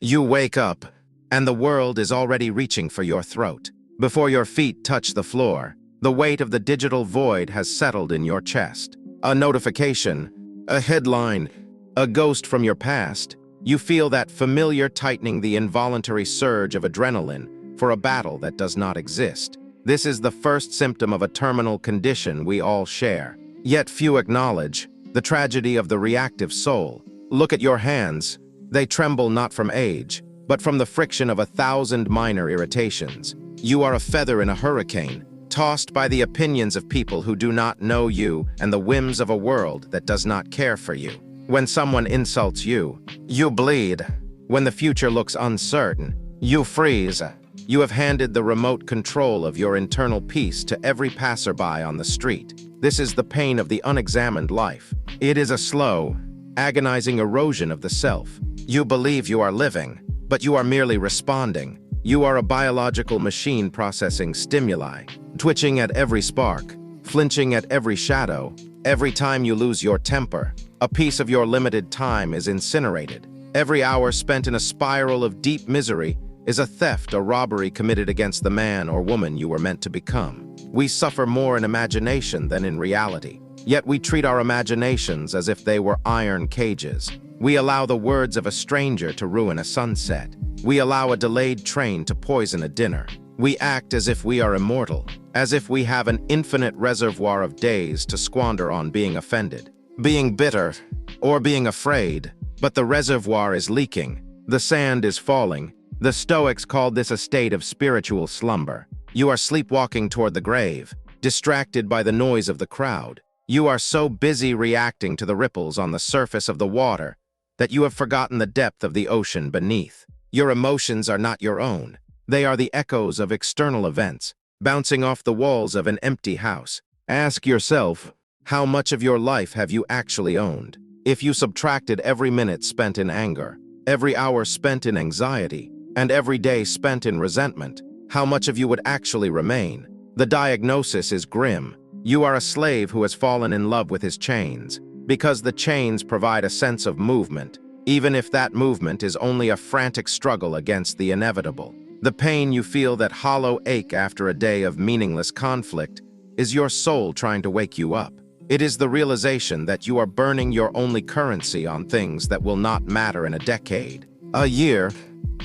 You wake up, and the world is already reaching for your throat. Before your feet touch the floor, the weight of the digital void has settled in your chest. A notification, a headline, a ghost from your past. You feel that familiar tightening, the involuntary surge of adrenaline for a battle that does not exist. This is the first symptom of a terminal condition we all share. Yet few acknowledge the tragedy of the reactive soul. Look at your hands. They tremble not from age, but from the friction of 1,000 minor irritations. You are a feather in a hurricane, tossed by the opinions of people who do not know you and the whims of a world that does not care for you. When someone insults you, you bleed. When the future looks uncertain, you freeze. You have handed the remote control of your internal peace to every passerby on the street. This is the pain of the unexamined life. It is a slow, agonizing erosion of the self. You believe you are living, but you are merely responding. You are a biological machine processing stimuli, twitching at every spark, flinching at every shadow. Every time you lose your temper, a piece of your limited time is incinerated. Every hour spent in a spiral of deep misery is a theft or robbery committed against the man or woman you were meant to become. We suffer more in imagination than in reality. Yet we treat our imaginations as if they were iron cages. We allow the words of a stranger to ruin a sunset. We allow a delayed train to poison a dinner. We act as if we are immortal, as if we have an infinite reservoir of days to squander on being offended, being bitter, or being afraid. But the reservoir is leaking. The sand is falling. The Stoics called this a state of spiritual slumber. You are sleepwalking toward the grave, distracted by the noise of the crowd. You are so busy reacting to the ripples on the surface of the water that you have forgotten the depth of the ocean beneath. Your emotions are not your own. They are the echoes of external events, bouncing off the walls of an empty house. Ask yourself, how much of your life have you actually owned? If you subtracted every minute spent in anger, every hour spent in anxiety, and every day spent in resentment, how much of you would actually remain? The diagnosis is grim. You are a slave who has fallen in love with his chains, because the chains provide a sense of movement, even if that movement is only a frantic struggle against the inevitable. The pain you feel, that hollow ache after a day of meaningless conflict, is your soul trying to wake you up. It is the realization that you are burning your only currency on things that will not matter in a decade, a year,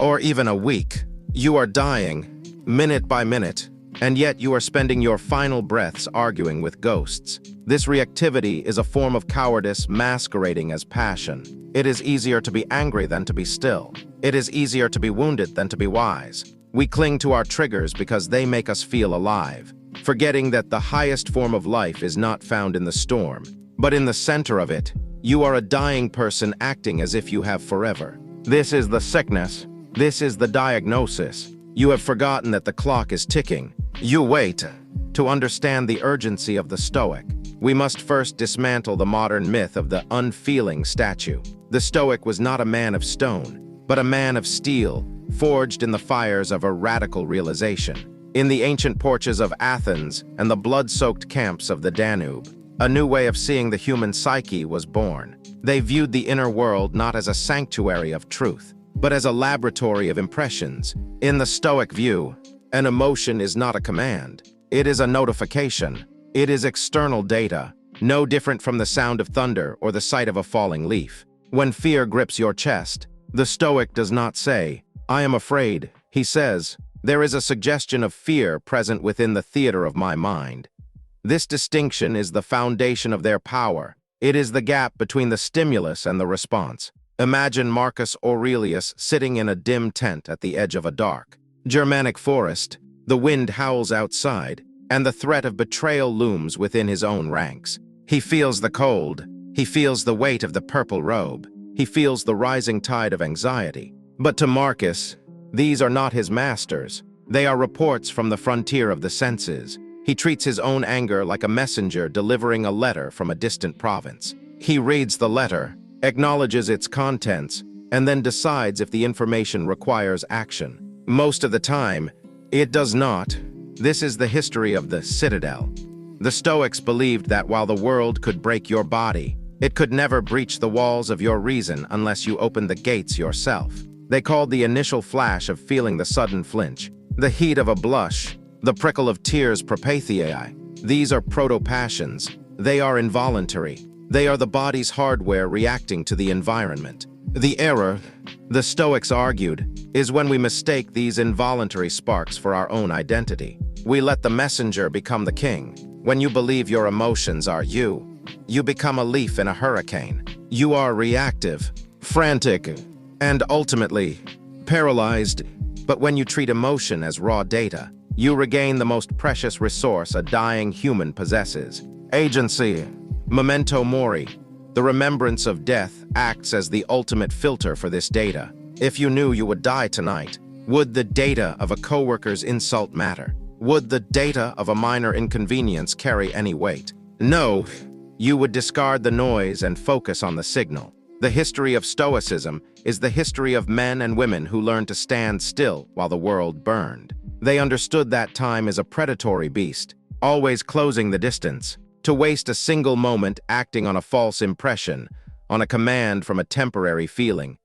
or even a week. You are dying, minute by minute, and yet you are spending your final breaths arguing with ghosts. This reactivity is a form of cowardice masquerading as passion. It is easier to be angry than to be still. It is easier to be wounded than to be wise. We cling to our triggers because they make us feel alive, forgetting that the highest form of life is not found in the storm, but in the center of it. You are a dying person acting as if you have forever. This is the sickness. This is the diagnosis. You have forgotten that the clock is ticking. You wait. To understand the urgency of the Stoic, we must first dismantle the modern myth of the unfeeling statue. The Stoic was not a man of stone, but a man of steel, forged in the fires of a radical realization. In the ancient porches of Athens and the blood-soaked camps of the Danube, a new way of seeing the human psyche was born. They viewed the inner world not as a sanctuary of truth, but as a laboratory of impressions. In the Stoic view, an emotion is not a command. It is a notification. It is external data, no different from the sound of thunder or the sight of a falling leaf. When fear grips your chest, the Stoic does not say, "I am afraid." He says, "There is a suggestion of fear present within the theater of my mind." This distinction is the foundation of their power. It is the gap between the stimulus and the response. Imagine Marcus Aurelius sitting in a dim tent at the edge of a dark Germanic forest. The wind howls outside, and the threat of betrayal looms within his own ranks. He feels the cold. He feels the weight of the purple robe. He feels the rising tide of anxiety. But to Marcus, these are not his masters. They are reports from the frontier of the senses. He treats his own anger like a messenger delivering a letter from a distant province. He reads the letter, acknowledges its contents, and then decides if the information requires action. Most of the time, it does not. This is the history of the citadel. The Stoics believed that while the world could break your body, it could never breach the walls of your reason unless you opened the gates yourself. They called the initial flash of feeling the sudden flinch, the heat of a blush, the prickle of tears propatheiae. These are proto-passions. They are involuntary. They are the body's hardware reacting to the environment. The error, the Stoics argued, is when we mistake these involuntary sparks for our own identity. We let the messenger become the king. When you believe your emotions are you become a leaf in a hurricane. You are reactive, frantic, and ultimately paralyzed. But when you treat emotion as raw data, you regain the most precious resource a dying human possesses: agency. Memento Mori, the remembrance of death, acts as the ultimate filter for this data. If you knew you would die tonight, would the data of a coworker's insult matter? Would the data of a minor inconvenience carry any weight? No, you would discard the noise and focus on the signal. The history of Stoicism is the history of men and women who learned to stand still while the world burned. They understood that time is a predatory beast, always closing the distance. To waste a single moment acting on a false impression, on a command from a temporary feeling,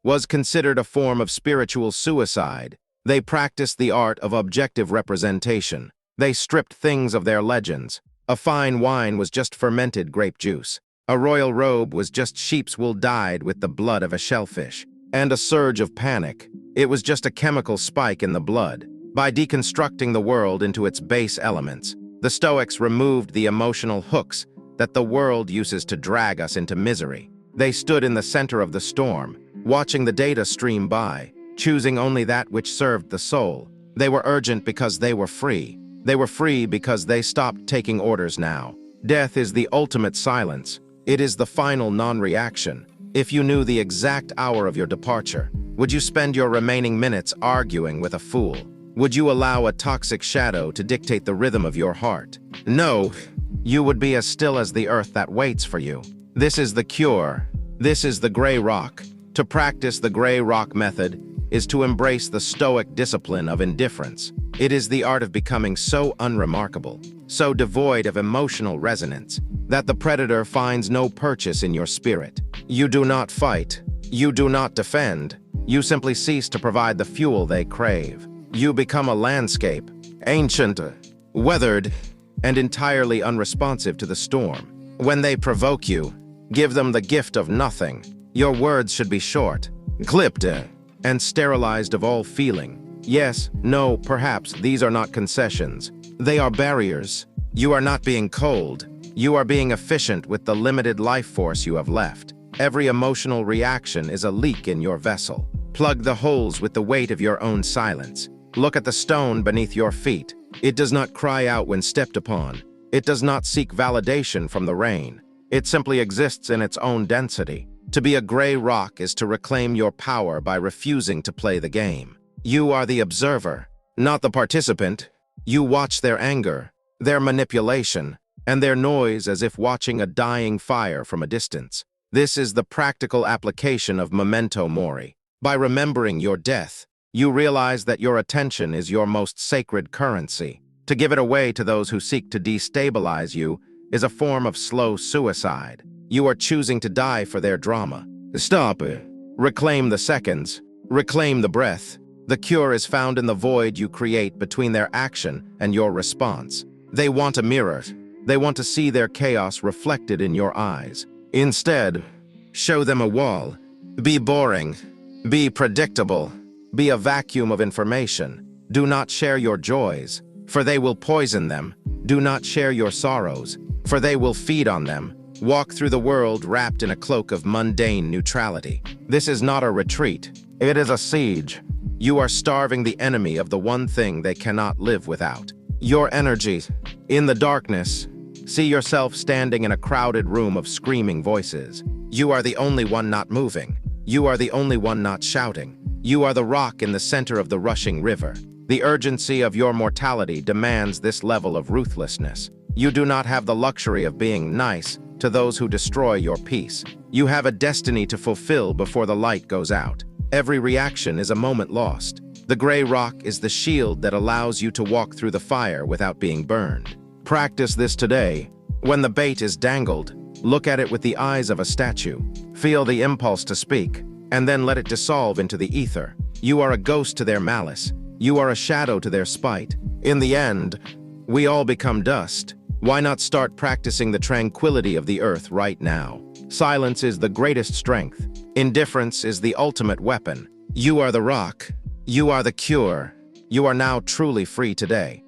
was considered a form of spiritual suicide. They practiced the art of objective representation. They stripped things of their legends. A fine wine was just fermented grape juice. A royal robe was just sheep's wool dyed with the blood of a shellfish. And a surge of panic, it was just a chemical spike in the blood. By deconstructing the world into its base elements, the Stoics removed the emotional hooks that the world uses to drag us into misery. They stood in the center of the storm, watching the data stream by, choosing only that which served the soul. They were urgent because they were free. They were free because they stopped taking orders now. Death is the ultimate silence. It is the final non-reaction. If you knew the exact hour of your departure, would you spend your remaining minutes arguing with a fool? Would you allow a toxic shadow to dictate the rhythm of your heart? No, you would be as still as the earth that waits for you. This is the cure. This is the gray rock. To practice the gray rock method is to embrace the Stoic discipline of indifference. It is the art of becoming so unremarkable, so devoid of emotional resonance, that the predator finds no purchase in your spirit. You do not fight. You do not defend. You simply cease to provide the fuel they crave. You become a landscape, ancient, weathered, and entirely unresponsive to the storm. When they provoke you, give them the gift of nothing. Your words should be short, clipped, and sterilized of all feeling. Yes, no, perhaps these are not concessions. They are barriers. You are not being cold. You are being efficient with the limited life force you have left. Every emotional reaction is a leak in your vessel. Plug the holes with the weight of your own silence. Look at the stone beneath your feet. It does not cry out when stepped upon. It does not seek validation from the rain. It simply exists in its own density. To be a gray rock is to reclaim your power by refusing to play the game. You are the observer, not the participant. You watch their anger, their manipulation, and their noise as if watching a dying fire from a distance. This is the practical application of Memento Mori. By remembering your death, you realize that your attention is your most sacred currency. To give it away to those who seek to destabilize you is a form of slow suicide. You are choosing to die for their drama. Stop. Reclaim the seconds. Reclaim the breath. The cure is found in the void you create between their action and your response. They want a mirror. They want to see their chaos reflected in your eyes. Instead, show them a wall. Be boring. Be predictable. Be a vacuum of information. Do not share your joys, for they will poison them. Do not share your sorrows, for they will feed on them. Walk through the world wrapped in a cloak of mundane neutrality. This is not a retreat. It is a siege. You are starving the enemy of the one thing they cannot live without: your energy. In the darkness, see yourself standing in a crowded room of screaming voices. You are the only one not moving. You are the only one not shouting. You are the rock in the center of the rushing river. The urgency of your mortality demands this level of ruthlessness. You do not have the luxury of being nice to those who destroy your peace. You have a destiny to fulfill before the light goes out. Every reaction is a moment lost. The gray rock is the shield that allows you to walk through the fire without being burned. Practice this today. When the bait is dangled, look at it with the eyes of a statue. Feel the impulse to speak. and then let it dissolve into the ether. You are a ghost to their malice. You are a shadow to their spite. In the end, we all become dust. Why not start practicing the tranquility of the earth right now? Silence is the greatest strength. Indifference is the ultimate weapon. You are the rock. You are the cure. You are now truly free today.